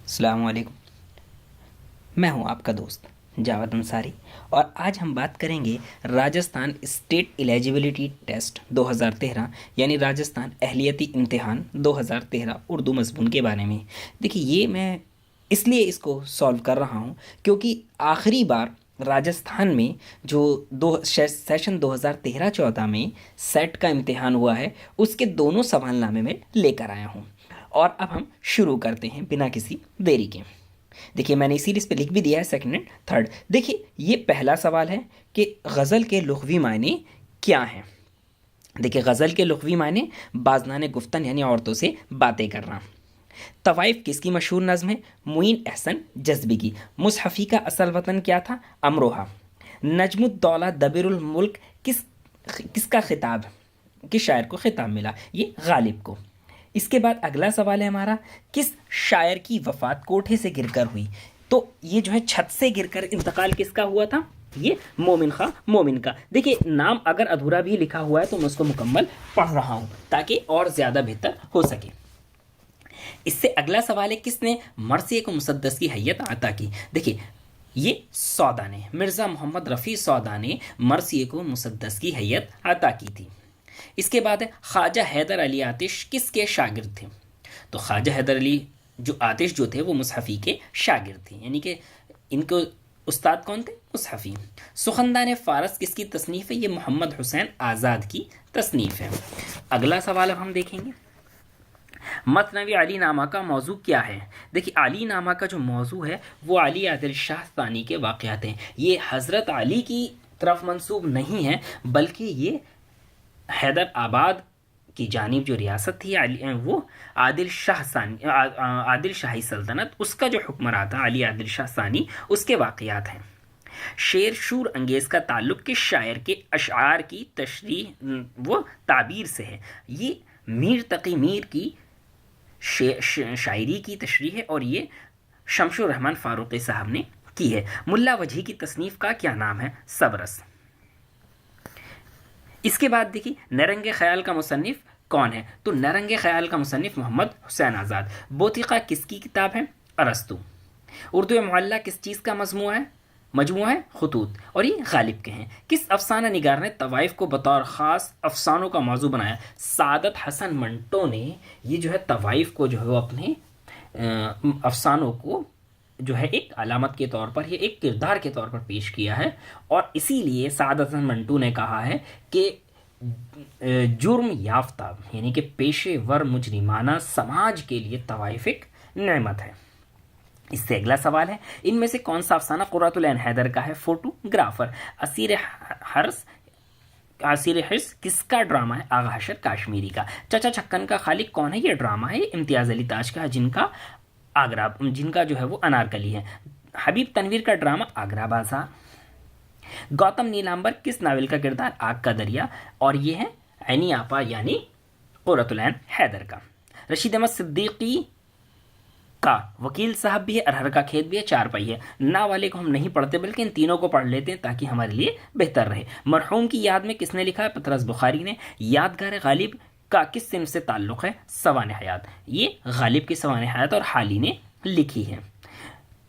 السلام علیکم، میں ہوں آپ کا دوست جاوید انصاری، اور آج ہم بات کریں گے راجستھان اسٹیٹ ایلیجبلٹی ٹیسٹ 2013 یعنی راجستھان اہلیتی امتحان 2013 اردو مضمون کے بارے میں۔ دیکھیے، یہ میں اس لیے اس کو سالو کر رہا ہوں کیونکہ آخری بار راجستھان میں جو سیشن 2013-14 میں سیٹ کا امتحان ہوا ہے، اس کے دونوں سوال نامے میں لے کر آیا ہوں۔ اور اب ہم شروع کرتے ہیں بنا کسی دیری کے۔ دیکھیے، میں نے اسی لیے اس پہ لکھ بھی دیا ہے سیکنڈ اینڈ تھرڈ۔ دیکھیے، یہ پہلا سوال ہے کہ غزل کے لغوی معنی کیا ہیں۔ دیکھیے، غزل کے لغوی معنی بازنان گفتن یعنی عورتوں سے باتیں کرنا۔ طوائف کس کی مشہور نظم ہے؟ معین احسن جذبی کی۔ مصحفی کا اصل وطن کیا تھا؟ امروہہ۔ نجم الدولہ دبیر الملک کس کا خطاب، کس شاعر کو خطاب ملا؟ یہ غالب کو۔ اس کے بعد اگلا سوال ہے ہمارا، کس شاعر کی وفات کوٹھے سے گر کر ہوئی؟ تو یہ جو ہے چھت سے گر کر انتقال کس کا ہوا تھا؟ یہ مومن خاں مومن کا۔ دیکھیے، نام اگر ادھورا بھی لکھا ہوا ہے تو میں اس کو مکمل پڑھ رہا ہوں تاکہ اور زیادہ بہتر ہو سکے۔ اس سے اگلا سوال ہے، کس نے مرثیے کو مسدس کی حیت عطا کی؟ دیکھیے، یہ سودا نے، مرزا محمد رفیع سودا نے مرثیے کو مسدس کی حیت عطا کی تھی۔ اس کے بعد ہے، خواجہ حیدر علی آتش کس کے شاگرد تھے؟ تو خواجہ حیدر علی آتش جو تھے وہ مصحفی کے شاگرد تھے، یعنی کہ ان کو استاد کون تھے؟ مصحفی۔ سخندان فارس کس کی تصنیف ہے؟ یہ محمد حسین آزاد کی تصنیف ہے۔ اگلا سوال اب ہم دیکھیں گے، مثنوی علی نامہ کا موضوع کیا ہے؟ دیکھیے، علی نامہ کا جو موضوع ہے وہ علی عادل شاہ ثانی کے واقعات ہیں۔ یہ حضرت علی کی طرف منسوب نہیں ہے، بلکہ یہ حیدر آباد کی جانب جو ریاست تھی وہ عادل شاہی سلطنت، اس کا جو حکمراں تھا علی عادل شاہ ثانی، اس کے واقعات ہیں۔ شیر شور انگیز کا تعلق کس شاعر کے اشعار کی تشریح و تعبیر سے ہے؟ یہ میر تقی میر کی شاعری کی تشریح ہے، اور یہ شمس الرحمن فاروقی صاحب نے کی ہے۔ ملا وجہی کی تصنیف کا کیا نام ہے؟ سبرس۔ اس کے بعد دیکھیے، نرنگ خیال کا مصنف کون ہے؟ تو نرنگ خیال کا مصنف محمد حسین آزاد۔ بوتیقہ کس کی کتاب ہے؟ ارسطو۔ اردو معلّہ کس چیز کا مجموعہ ہے؟ خطوط، اور یہ غالب کے ہیں۔ کس افسانہ نگار نے طوائف کو بطور خاص افسانوں کا موضوع بنایا؟ سعادت حسن منٹو نے یہ جو ہے طوائف کو جو ہے وہ اپنے افسانوں کو جو ہے ایک علامت کے طور پر، یہ ایک کردار کے طور پر پیش کیا ہے، اور اسی لیے سعادت حسن منٹو نے کہا ہے کہ جرم یافتہ یعنی کہ پیشے ور مجرمانہ سماج کے لیے طوائف ایک نعمت ہے۔ اس سے اگلا سوال ہے، ان میں سے کون سا افسانہ قرۃ العین حیدر کا ہے؟ فوٹوگرافر۔ اسیر حرص کس کا ڈرامہ ہے؟ آغا حشر کاشمیری کا۔ چچا چھکن کا خالق کون ہے؟ یہ ڈرامہ ہے، یہ امتیاز علی تاج کا ہے، جن کا جو ہے وہ انارکلی ہے۔ حبیب تنویر کا ڈرامہ آگرہ بازار۔ گوتم نیلامبر کس ناول کا کردار؟ آگ کا دریا، اور یہ ہے عینی آپا یعنی قرۃ العین حیدر کا۔ رشید احمد صدیقی کا وکیل صاحب بھی ہے، ارہر کا کھیت بھی ہے، چار پائی ہے۔ نا والے کو ہم نہیں پڑھتے بلکہ ان تینوں کو پڑھ لیتے ہیں تاکہ ہمارے لیے بہتر رہے۔ مرحوم کی یاد میں کس نے لکھا ہے؟ پطرس بخاری نے۔ یادگار غالب کا کس صنف سے تعلق ہے؟ سوانح حیات۔ یہ غالب کی سوانح حیات اور حالی نے لکھی ہے۔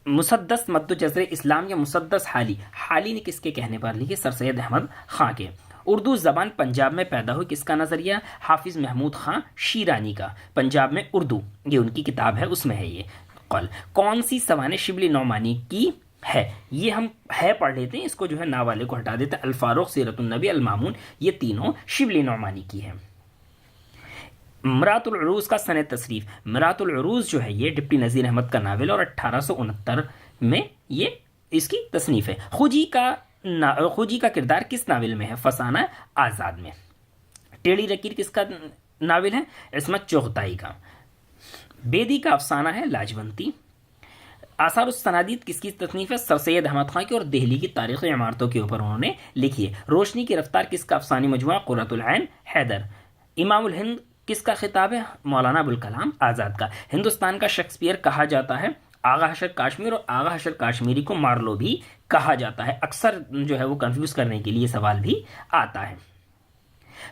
مسدس مد جزر اسلام یا مسدس حالی نے کس کے کہنے پر لکھی؟ سر سید احمد خاں کے۔ اردو زبان پنجاب میں پیدا ہوئی، کس کا نظریہ؟ حافظ محمود خان شیرانی کا۔ پنجاب میں اردو، یہ ان کی کتاب ہے، اس میں ہے یہ قول۔ کون سی سوانح شبلی نعمانی کی ہے؟ یہ ہم ہے پڑھ لیتے ہیں، اس کو جو ہے نا والے کو ہٹا دیتے ہیں۔ الفاروق، سیرت النبی، المامون، یہ تینوں شبلی نعمانی کی ہے۔ مرات العروض کا سنِ تصریف۔ مرات العروض جو ہے یہ ڈپٹی نذیر احمد کا ناول، اور 1869 میں یہ اس کی تصنیف ہے۔ خوجی کا کردار کس ناول میں ہے؟ فسانہ آزاد میں۔ ٹیڑھی لکیر کس کا ناول ہے؟ عصمت چغتائی کا۔ بیدی کا افسانہ ہے لاجونتی۔ آثار السنادید کس کی تصنیف ہے؟ سر سید احمد خان کی، اور دہلی کی تاریخی عمارتوں کے اوپر انہوں نے لکھی ہے۔ روشنی کی رفتار کس کا افسانی مجموعہ؟ قرۃ العین حیدر۔ امام الہند کس کا خطاب ہے؟ مولانا ابوالکلام آزاد کا۔ ہندوستان کا شیکسپیئر کہا جاتا ہے آغا حشر کاشمیر، اور آغا حشر کاشمیری کو مارلو بھی کہا جاتا ہے۔ اکثر جو ہے وہ کنفیوز کرنے کے لیے سوال بھی آتا ہے۔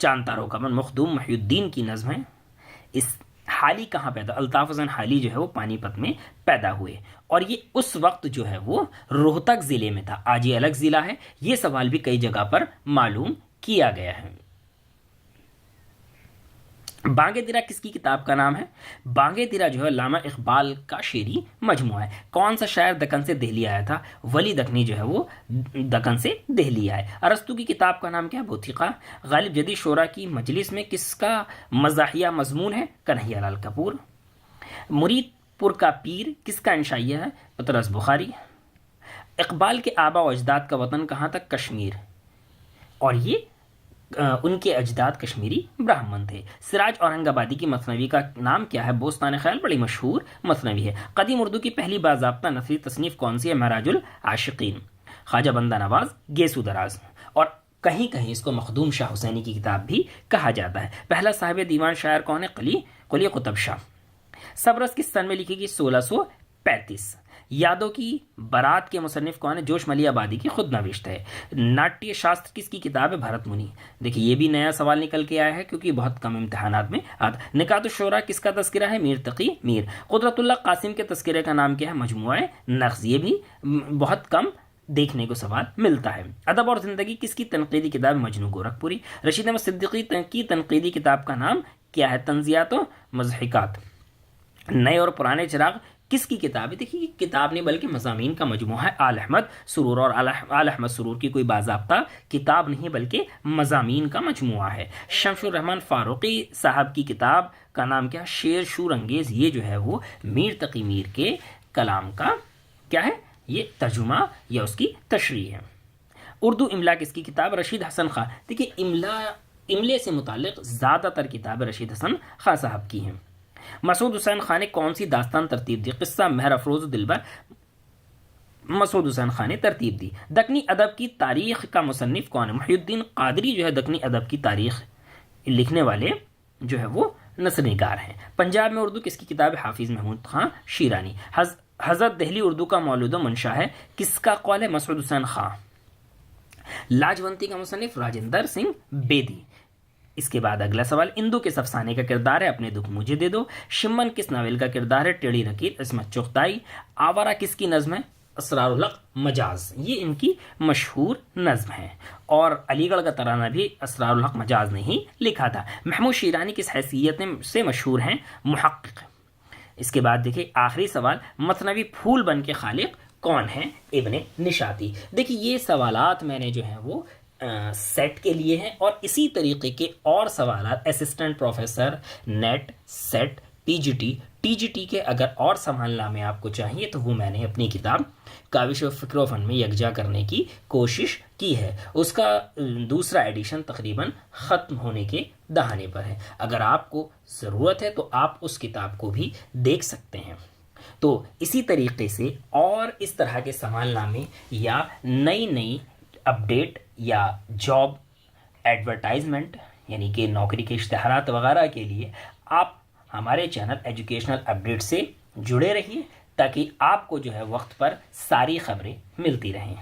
چاند تاروں کا من مخدوم محی الدین کی نظم ہے. اس حالی کہاں پیدا، الطاف حسین حالی جو ہے وہ پانی پت میں پیدا ہوئے، اور یہ اس وقت جو ہے وہ روہتک ضلع میں تھا، آج یہ الگ ضلع ہے. یہ سوال بھی کئی جگہ پر معلوم کیا گیا ہے. بانگے درا کس کی کتاب کا نام ہے؟ بانگے درا جو ہے علامہ اقبال کا شعری مجموعہ ہے. کون سا شاعر دکن سے دہلی آیا تھا؟ ولی دکنی جو ہے وہ دکن سے دہلی آئے. ارسطو کی کتاب کا نام کیا ہے؟ بوتھیقا. غالب جدید شورا کی مجلس میں کس کا مزاحیہ مضمون ہے؟ کنہیا لال کپور. مرید پور کا پیر کس کا انشائیہ ہے؟ پطرس بخاری. اقبال کے آبا و اجداد کا وطن کہاں تک؟ کشمیر، اور یہ ان کے اجداد کشمیری براہمن تھے. سراج اورنگ آبادی کی مثنوی کا نام کیا ہے؟ بوستان خیال بڑی مشہور مثنوی ہے. قدیم اردو کی پہلی باضابطہ نثری تصنیف کون سی ہے؟ معراج العاشقین. خواجہ بندہ نواز گیسو دراز، اور کہیں کہیں اس کو مخدوم شاہ حسینی کی کتاب بھی کہا جاتا ہے. پہلا صاحب دیوان شاعر کون ہے؟ قلی قطب شاہ. سبرس کس سن میں لکھی گئی؟ 1635. یادوں کی برات کے مصنف کون ہے؟ جوش ملی آبادی کی خود نوشت ہے. ناٹیہ شاستر کس کی کتاب ہے؟ بھرت منی. دیکھیے یہ بھی نیا سوال نکل کے آیا ہے کیونکہ بہت کم امتحانات میں آتا. نکات الشعراء کس کا تذکرہ ہے؟ میر تقی میر. قدرت اللہ قاسم کے تذکرے کا نام کیا ہے؟ مجموعہ نغز. یہ بھی بہت کم دیکھنے کو سوال ملتا ہے. ادب اور زندگی کس کی تنقیدی کتاب؟ مجنو گورکھپوری. رشید احمد صدیقی کی تنقیدی کتاب کا نام کیا ہے؟ تنزیہات و مضحکات. نئے اور پرانے چراغ کس کی کتاب ہے؟ دیکھیے کتاب نہیں بلکہ مضامین کا مجموعہ ہے. آل احمد سرور، اور آل احمد سرور کی کوئی باضابطہ کتاب نہیں بلکہ مضامین کا مجموعہ ہے. شمس الرحمن فاروقی صاحب کی کتاب کا نام کیا؟ شعر شور انگیز. یہ جو ہے وہ میر تقی میر کے کلام کا کیا ہے؟ یہ ترجمہ یا اس کی تشریح ہے. اردو املا کس کی کتاب؟ رشید حسن خان. دیکھیے املے سے متعلق زیادہ تر کتابیں رشید حسن خان صاحب کی ہیں. مسعود حسین خان نے کون سی داستان ترتیب دی؟ قصہ مہر افروز دلبر مسعود حسین خان نے ترتیب دی. دکنی ادب کی تاریخ کا مصنف کون ہے؟ محی الدین قادری جو ہے دکنی ادب کی تاریخ لکھنے والے جو ہے وہ نثر نگار ہیں. پنجاب میں اردو کس کی کتاب ہے؟ حافظ محمود خان شیرانی. حضرت دہلی اردو کا مولود و منشا ہے، کس کا قول ہے؟ مسعود حسین خان. لاجونتی کا مصنف راجندر سنگھ بیدی. اس کے بعد اگلا سوال، اندو کس افسانے کا کردار ہے؟ اپنے دکھ مجھے دے دو. شمن کس ناول کا کردار ہے؟ ٹیڑھی نکیر عصمت چغتائی. آوارہ کس کی نظم ہے؟ اسرار الحق مجاز. یہ ان کی مشہور نظم ہے، اور علی گڑھ کا ترانہ بھی اسرار الحق مجاز نے ہی لکھا تھا. محمود شیرانی کس حیثیت سے مشہور ہیں؟ محقق. اس کے بعد دیکھیں آخری سوال، مثنوی پھول بن کے خالق کون ہیں؟ ابن نشاطی. دیکھیے یہ سوالات میں نے جو ہیں وہ سیٹ کے لیے ہیں، اور اسی طریقے کے اور سوالات assistant professor NET SET T G T کے اگر اور سوال نامے آپ کو چاہیے تو وہ میں نے اپنی کتاب کاوش و فکر و فن میں یکجا کرنے کی کوشش کی ہے. اس کا دوسرا ایڈیشن تقریباً ختم ہونے کے دہانے پر ہے. اگر آپ کو ضرورت ہے تو آپ اس کتاب کو بھی دیکھ سکتے ہیں. تو اسی طریقے سے اور اس طرح کے سوال نامے یا نئی اپڈیٹ یا جاب ایڈورٹائزمنٹ یعنی کہ نوکری کے اشتہارات وغیرہ کے لیے آپ ہمارے چینل ایجوکیشنل اپڈیٹ سے جڑے رہیے، تاکہ آپ کو جو ہے وقت پر ساری خبریں ملتی رہیں.